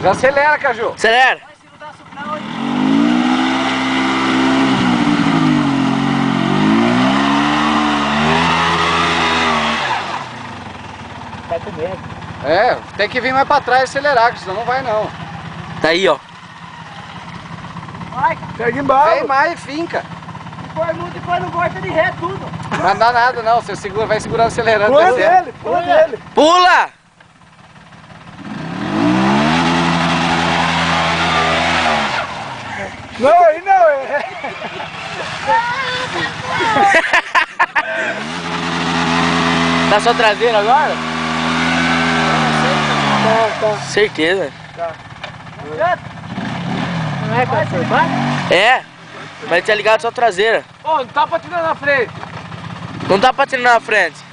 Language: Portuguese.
Já acelera, Caju. Acelera. Vai, se não dá suprão aí. Vai com medo. É, tem que vir mais pra trás e acelerar, senão não vai não. Tá aí, ó. Vai, cara. Segue embalo. Vem mais e finca. Depois não gosta de ré tudo. Não dá nada não, você segura, vai segurando acelerando. Pula descendo. dele, pula dele. Pula! Não, aí não, é. Tá só traseira agora? Tá. Certeza. Não é pra ser baixo? É, mas tinha ligado só traseira. Ó, não tá patinando na frente. Não tá patinando na frente.